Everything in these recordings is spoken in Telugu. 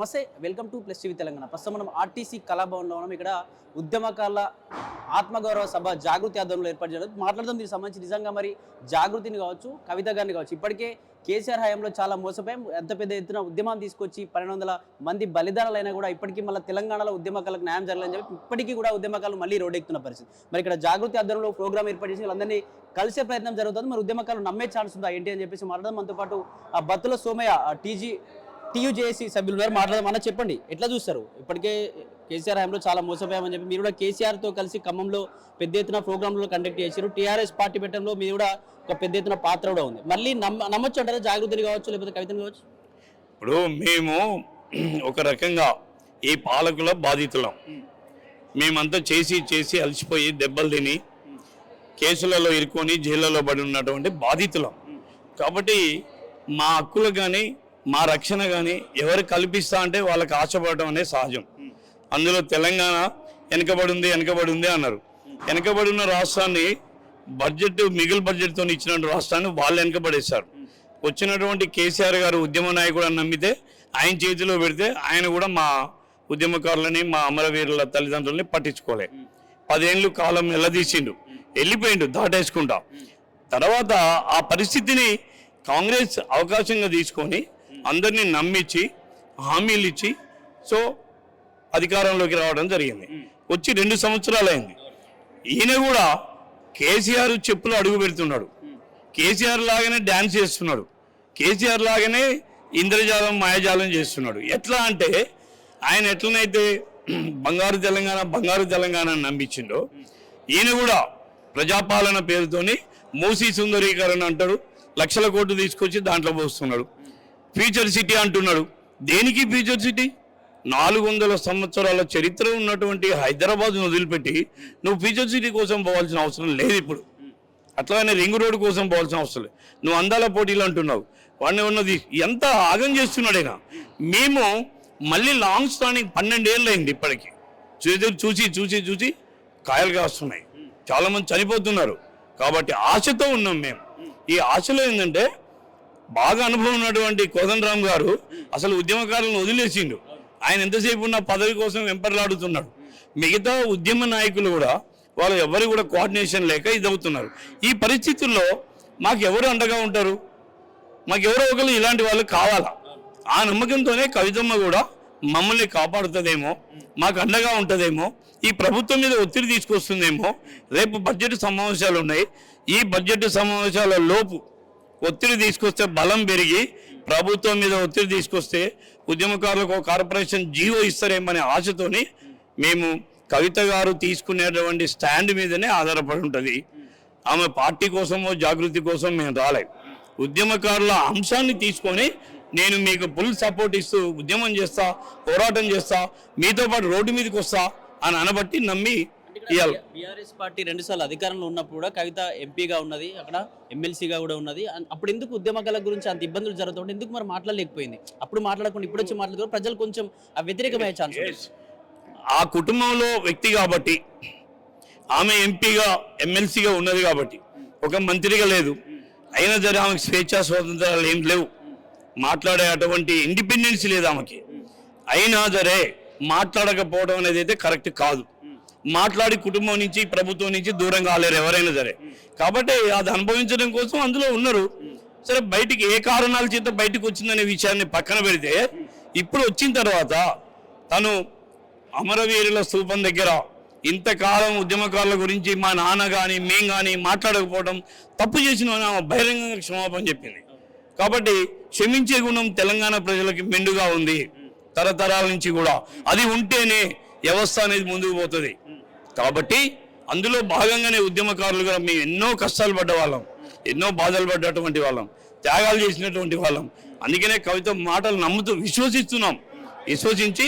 నమస్తే, welcome to plus TV Telangana. ప్రస్తుతం మనం ఆర్టీసీ కళాభవన్లో ఉన్నాం. ఇక్కడ ఉద్యమకారుల ఆత్మగౌరవ సభ జాగృతి ఆధ్వర్యంలో ఏర్పాటు చేయడం మాట్లాడదాం. దీనికి సంబంధించి నిజంగా మరి జాగృతిని కావచ్చు, కవిత గారిని కావచ్చు, ఇప్పటికే కేసీఆర్ హయాంలో చాలా మోసపోయాం. ఎంత పెద్ద ఎత్తున ఉద్యమం తీసుకొచ్చి 1200 మంది బలిదానాలైనా కూడా ఇప్పటికీ మళ్ళీ తెలంగాణలో ఉద్యమకారులకు న్యాయం జరగాలని చెప్పి ఇప్పటికీ కూడా ఉద్యమకారులు మళ్ళీ రోడ్డెక్కుతున్న పరిస్థితి. మరి ఇక్కడ జాగృతి ఆధ్వర్యంలో ప్రోగ్రామ్ ఏర్పాటు చేసి వాళ్ళందరినీ కలిసే ప్రయత్నం జరుగుతుంది. మరి ఉద్యమకారులు నమ్మే ఛాన్స్ ఉందా ఏంటి అని చెప్పేసి మాట్లాడదాం. మనతో పాటు ఆ బత్తుల సోమయ్య టీయూజేఏసీ సభ్యులు గారు మాట్లాడదాం. అన్న చెప్పండి, ఎట్లా చూస్తారు? ఇప్పటికే కేసీఆర్ హయాంలో చాలా మోసపోయామని చెప్పి మీరు కూడా కేసీఆర్తో కలిసి ఖమ్మంలో పెద్ద ఎత్తున ప్రోగ్రాంలు కండక్ట్ చేశారు. టీఆర్ఎస్ పార్టీ పెట్టడంలో మీరు కూడా ఒక పెద్ద ఎత్తున పాత్ర కూడా ఉంది. మళ్ళీ నమ్మొచ్చు అంటారా? జాగృతిని కావచ్చు, లేకపోతే కవితని కావచ్చు. ఇప్పుడు మేము ఒక రకంగా ఈ పాలకుల బాధితులం. మేమంతా చేసి అలసిపోయి దెబ్బలు తిని కేసులలో ఇరుకొని జైళ్ళలో పడి ఉన్నటువంటి బాధితులం. కాబట్టి మా హక్కులు కానీ మా రక్షణ కానీ ఎవరు కల్పిస్తా అంటే వాళ్ళకి ఆశపడటం అనేది సహజం. అందులో తెలంగాణ వెనకబడి ఉంది అన్నారు. వెనకబడి ఉన్న రాష్ట్రాన్ని మిగిలిన బడ్జెట్తో ఇచ్చిన రాష్ట్రాన్ని వాళ్ళు వెనకబడేశారు. వచ్చినటువంటి కేసీఆర్ గారు ఉద్యమ నాయకుడు అని నమ్మితే ఆయన చేతిలో పెడితే ఆయన కూడా మా ఉద్యమకారులని మా అమరవీరుల తల్లిదండ్రులని పట్టించుకోలే. 10 ఏళ్ళు కాలం ఎల్లదీసిండు, వెళ్ళిపోయిండు దాటేసుకుంటా. తర్వాత ఆ పరిస్థితిని కాంగ్రెస్ అవకాశంగా తీసుకొని అందరినీ నమ్మించి హామీలు ఇచ్చి అధికారంలోకి రావడం జరిగింది. వచ్చి 2 సంవత్సరాలు అయింది. ఈయన కూడా కేసీఆర్ చెప్పులు అడుగు పెడుతున్నాడు, కేసీఆర్ లాగానే డ్యాన్స్ చేస్తున్నాడు, కేసీఆర్ లాగానే ఇంద్రజాలం మాయాజాలం చేస్తున్నాడు. ఎట్లా అంటే ఆయన ఎట్లనైతే బంగారు తెలంగాణ నమ్మించిండో ఈయన కూడా ప్రజాపాలన పేరుతోని మూసీ సుందరీకరణ అంటాడు, లక్షల కోట్లు తీసుకొచ్చి దాంట్లో పోస్తున్నాడు. ఫ్యూచర్ సిటీ అంటున్నాడు. దేనికి ఫ్యూచర్ సిటీ? 400 సంవత్సరాల చరిత్ర ఉన్నటువంటి హైదరాబాద్ను వదిలిపెట్టి నువ్వు ఫ్యూచర్ సిటీ కోసం పోవాల్సిన అవసరం లేదు. ఇప్పుడు అట్లానే రింగ్ రోడ్డు కోసం పోవాల్సిన అవసరం లేదు. నువ్వు అందాల పోటీలు అంటున్నావు, వాడిని ఉన్నది ఎంత ఆగం చేస్తున్నాడైనా. మేము మళ్ళీ లాంగ్ స్టాండింగ్ 12 ఏళ్ళు అయింది. ఇప్పటికీ చూసి కాయలు కాస్తున్నాయి, చాలామంది చనిపోతున్నారు. కాబట్టి ఆశతో ఉన్నాం మేము. ఈ ఆశలో ఏంటంటే బాగా అనుభవం ఉన్నటువంటి కోదండరామ్ గారు అసలు ఉద్యమకారులను వదిలేసిండు. ఆయన ఎంతసేపు ఉన్న పదవి కోసం వెంపర్లాడుతున్నాడు. మిగతా ఉద్యమ నాయకులు కూడా వాళ్ళు ఎవరు కూడా కోఆర్డినేషన్ లేక ఇదవుతున్నారు. ఈ పరిస్థితుల్లో మాకు ఎవరు అండగా ఉంటారు? మాకు ఎవరో ఒకరు ఇలాంటి వాళ్ళు కావాలా? ఆ నమ్మకంతోనే కవితమ్మ కూడా మమ్మల్ని కాపాడుతుందేమో, మాకు అండగా ఉంటుందేమో, ఈ ప్రభుత్వం మీద ఒత్తిడి తీసుకొస్తుందేమో. రేపు బడ్జెట్ సమావేశాలు ఉన్నాయి. ఈ బడ్జెట్ సమావేశాల లోపు ఒత్తిడి తీసుకొస్తే బలం పెరిగి ప్రభుత్వం మీద ఒత్తిడి తీసుకొస్తే ఉద్యమకారులకు కార్పొరేషన్ జీవో ఇస్తారేమనే ఆశతోని మేము కవిత గారు తీసుకునేటువంటి స్టాండ్ మీదనే ఆధారపడి ఉంటుంది. ఆమె పార్టీ కోసమో జాగృతి కోసం మేము రాలేదు. ఉద్యమకారుల అంశాన్ని తీసుకొని నేను మీకు ఫుల్ సపోర్ట్ ఇస్తూ ఉద్యమం చేస్తా, పోరాటం చేస్తా, మీతో పాటు రోడ్డు మీదకి వస్తా అని అనబట్టి నమ్మి ఇవ్వాలి. బీఆర్ఎస్ పార్టీ 2 సార్లు అధికారంలో ఉన్నప్పుడు కూడా కవిత ఎంపీగా ఉన్నది, అక్కడ ఎమ్మెల్సీగా కూడా ఉన్నది. అప్పుడు ఎందుకు ఉద్యమకాల గురించి అంత ఇబ్బందులు జరుగుతుంటే ఎందుకు మరి మాట్లాడలేకపోయింది? అప్పుడు మాట్లాడకుండా ఇప్పుడు వచ్చి మాట్లాడుతూ ప్రజలు కొంచెం వ్యతిరేకమయ్యే ఛాన్స్. ఆ కుటుంబంలో వ్యక్తి కాబట్టి, ఆమె ఎంపీగా ఎమ్మెల్సీగా ఉన్నది కాబట్టి, ఒక మంత్రిగా లేదు. అయినా సరే ఆమెకు స్వేచ్ఛా స్వాతంత్రాలు ఏం లేవు, మాట్లాడే అటువంటి ఇండిపెండెన్స్ లేదు ఆమెకి. అయినా సరే మాట్లాడకపోవడం అనేది అయితే కరెక్ట్ కాదు. మాట్లాడి కుటుంబం నుంచి ప్రభుత్వం నుంచి దూరం కాలేరు ఎవరైనా సరే. కాబట్టి అది అనుభవించడం కోసం అందులో ఉన్నారు. సరే బయటికి ఏ కారణాల చేత బయటకు వచ్చిందనే విషయాన్ని పక్కన పెడితే ఇప్పుడు వచ్చిన తర్వాత తను అమరవీరుల స్థూపం దగ్గర ఇంతకాలం ఉద్యమకారుల గురించి మా నాన్న కానీ మేం కానీ మాట్లాడకపోవడం తప్పు చేసిన బహిరంగంగా క్షమాపణ చెప్పింది. కాబట్టి క్షమించే గుణం తెలంగాణ ప్రజలకి మెండుగా ఉంది తరతరాల నుంచి కూడా. అది ఉంటేనే వ్యవస్థ అనేది ముందుకు పోతుంది. కాబట్టి అందులో భాగంగానే ఉద్యమకారులుగా మేము ఎన్నో కష్టాలు పడ్డ వాళ్ళం, ఎన్నో బాధలు పడ్డటువంటి వాళ్ళం, త్యాగాలు చేసినటువంటి వాళ్ళం. అందుకనే కవిత మాటలు నమ్ముతూ విశ్వసించి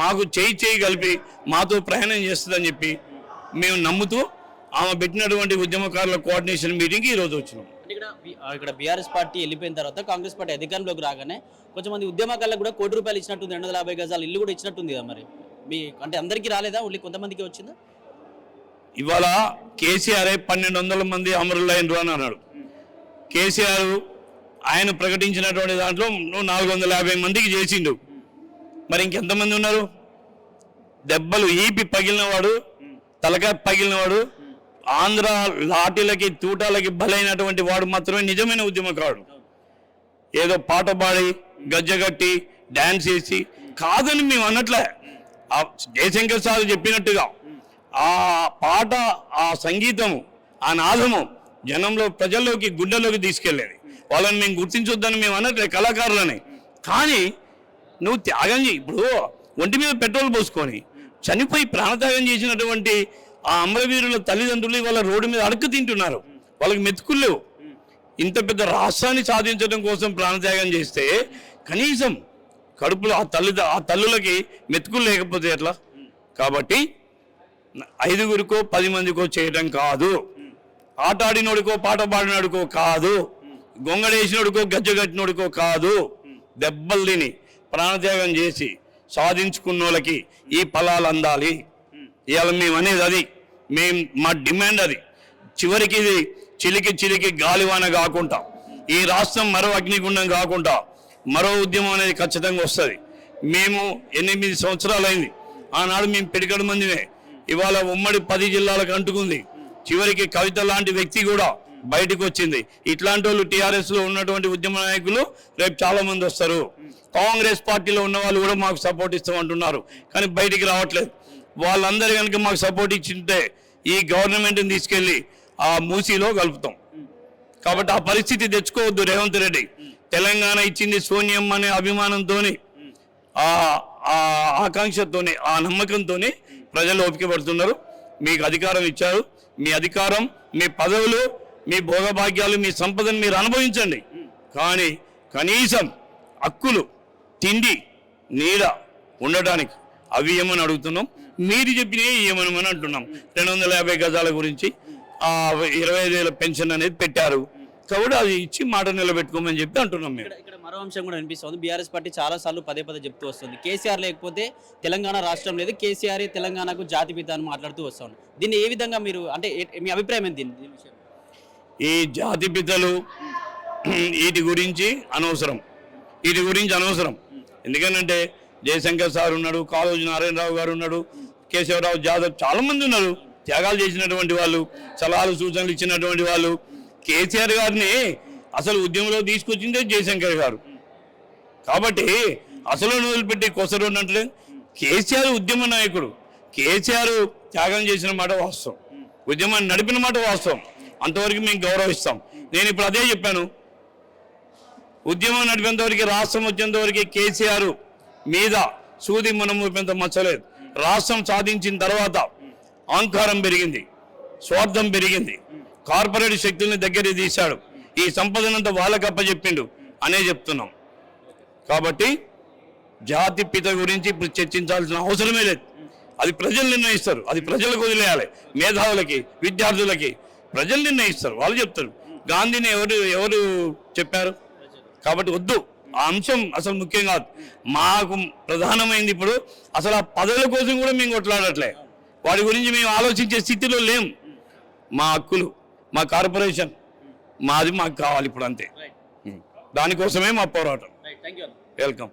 మాకు చేయి కలిపి మాతో ప్రయాణం చేస్తుందని చెప్పి మేము నమ్ముతూ ఆమె పెట్టినటువంటి ఉద్యమకారుల కోఆర్డినేషన్ మీటింగ్కి ఈరోజు వచ్చినాం. ఇక్కడ బీఆర్ఎస్ పార్టీ వెళ్ళిపోయిన తర్వాత కాంగ్రెస్ పార్టీ అధికారంలోకి రాగానే కొంతమంది ఉద్యమకారులకు కూడా ₹1 కోటి ఇచ్చినట్టుంది, 250 గజాల ఇల్లు కూడా ఇచ్చినట్టుంది కదా. మరి అంటే అందరికీ రాలేదా, ఓన్లీ కొంతమందికి వచ్చిందా? ఇవాళ కేసీఆర్ 1200 మంది అమరులైనరు అని అన్నాడు. కేసీఆర్ ఆయన ప్రకటించినటువంటి దాంట్లో 450 మందికి చేసిండు. మరి ఇంకెంతమంది ఉన్నారు? దెబ్బలు ఈపి పగిలినవాడు, తలకాయ పగిలినవాడు, ఆంధ్ర లాఠీలకి తూటాలకి బలైనటువంటి వాడు మాత్రమే నిజమైన ఉద్యమకారుడు. ఏదో పాట పాడి గజ్జగట్టి డ్యాన్స్ చేసి కాదని మేము అన్నట్లే. జయశంకర్ సార్ చెప్పినట్టుగా ఆ పాట, ఆ సంగీతము, ఆ నాదము జనంలో, ప్రజల్లోకి, గుండెల్లోకి తీసుకెళ్ళేది. వాళ్ళని మేము గుర్తించొద్దని మేము అన్నట్లే, కళాకారులని. కానీ నువ్వు త్యాగం చేయి. ఇప్పుడు ఒంటి మీద పెట్రోల్ పోసుకొని చనిపోయి ప్రాణత్యాగం చేసినటువంటి ఆ అమరవీరుల తల్లిదండ్రులు వాళ్ళ రోడ్డు మీద అడుక్కు తింటున్నారు. వాళ్ళకి మెతుకులు లేవు. ఇంత పెద్ద రాష్ట్రాన్ని సాధించడం కోసం ప్రాణత్యాగం చేస్తే కనీసం కడుపులో ఆ తల్లులకి మెతుకులు లేకపోతే ఎట్లా? కాబట్టి 5గురికో 10 మందికో చేయడం కాదు, ఆట ఆడినోడికో పాట పాడినోడికో కాదు, గొంగడేసినోడికో గజ్జగట్టినోడికో కాదు, దెబ్బలు తిని ప్రాణత్యాగం చేసి సాధించుకున్న వాళ్ళకి ఈ ఫలాలు అందాలి. ఇవాళ మేము అనేది అది, మా డిమాండ్ అది. చివరికి ఇది చిలికి గాలివాన కాకుండా, ఈ రాష్ట్రం మరో అగ్నిగుండం కాకుండా మరో ఉద్యమం అనేది ఖచ్చితంగా వస్తుంది. మేము 8 సంవత్సరాలు అయింది. ఆనాడు మేము పిడికడు మందిమే, ఇవాళ ఉమ్మడి 10 జిల్లాలకు అంటుకుంది. చివరికి కవిత లాంటి వ్యక్తి కూడా బయటకు వచ్చింది. ఇట్లాంటి వాళ్ళు టీఆర్ఎస్లో ఉన్నటువంటి ఉద్యమ నాయకులు రేపు చాలా మంది వస్తారు. కాంగ్రెస్ పార్టీలో ఉన్న వాళ్ళు కూడా మాకు సపోర్ట్ ఇస్తామంటున్నారు, కానీ బయటికి రావట్లేదు. వాళ్ళందరూ కనుక మాకు సపోర్ట్ ఇచ్చింటే ఈ గవర్నమెంట్ని తీసుకెళ్ళి ఆ మూసీలో కలుపుతాం. కాబట్టి ఆ పరిస్థితి తెచ్చుకోవద్దు రేవంత్ రెడ్డి. తెలంగాణ ఇచ్చింది సోనియమ్మ అనే అభిమానంతో, ఆ ఆకాంక్షతో, ఆ నమ్మకంతో ప్రజలు ఓపిక పడుతున్నారు. మీకు అధికారం ఇచ్చారు. మీ అధికారం, మీ పదవులు, మీ భోగభాగ్యాలు, మీ సంపదను మీరు అనుభవించండి. కానీ కనీసం హక్కులు, తిండి, నీడ ఉండటానికి అవి ఏమని అడుగుతున్నాం. మీరు చెప్పినవి ఏమని అంటున్నాం. 250 గజాల గురించి 25,000 పెన్షన్ అనేది పెట్టారు కాబట్టి అది ఇచ్చి మాట నిలబెట్టుకోమని చెప్పి అంటున్నాం. మేము ఇక్కడ మరో అంశం కూడా వినిపిస్తుంది. బీఆర్ఎస్ పార్టీ చాలా సార్లు పదే చెప్తూ వస్తుంది, కేసీఆర్ లేకపోతే తెలంగాణ రాష్ట్రం లేదు, కేసీఆర్ తెలంగాణకు జాతిపిత అని మాట్లాడుతూ వస్తుంది. దీన్ని ఏ విధంగా మీరు, అంటే మీ అభిప్రాయం ఏంటి దీని విషయం? ఈ జాతిపితలు వీటి గురించి అనవసరం. ఎందుకంటే జయశంకర్ సార్ ఉన్నాడు, కాళోజీ నారాయణరావు గారు ఉన్నాడు, కేశవరావు జాదవ్, చాలా మంది ఉన్నారు త్యాగాలు చేసినటువంటి వాళ్ళు, సలహాలు సూచనలు ఇచ్చినటువంటి వాళ్ళు. కేసీఆర్ గారిని అసలు ఉద్యమంలో తీసుకొచ్చిందే జయశంకర్ గారు. కాబట్టి అసలు వదిలిపెట్టి కొసరు అంటే కేసీఆర్ ఉద్యమ నాయకుడు. కేసీఆర్ త్యాగం చేసిన మాట వాస్తవం, ఉద్యమాన్ని నడిపిన మాట వాస్తవం. అంతవరకు మేము గౌరవిస్తాం. నేను ఇప్పుడు అదే చెప్పాను, ఉద్యమం నడిపేంతవరకు, రాష్ట్రం వచ్చేంతవరకు కేసీఆర్ మీద సూది మనం ఊపేంత మచ్చలేదు. రాష్ట్రం సాధించిన తర్వాత అహంకారం పెరిగింది, స్వార్థం పెరిగింది, కార్పొరేట్ శక్తుల్ని దగ్గర తీశాడు, ఈ సంపదనంతా వాళ్ళకి అప్పచెప్పిండు అనే చెప్తున్నాం. కాబట్టి జాతి పిత గురించి ఇప్పుడు చర్చించాల్సిన అవసరమే లేదు. అది ప్రజలు నిర్ణయిస్తారు, అది ప్రజలకు వదిలేయాలి. మేధావులకి, విద్యార్థులకి ప్రజలు నిర్ణయిస్తారు, వాళ్ళు చెప్తారు. గాంధీని ఎవరు చెప్పారు? కాబట్టి వద్దు, ఆ అంశం అసలు ముఖ్యం కాదు. మాకు ప్రధానమైంది ఇప్పుడు అసలు ఆ పదవుల కోసం కూడా మేము కొట్లాడట్లే, వాటి గురించి మేము ఆలోచించే స్థితిలో లేం. మా హక్కులు, మా కార్పొరేషన్ మాకు కావాలి ఇప్పుడు, అంతే. దానికోసమే మా పోరాటం. వెల్కమ్.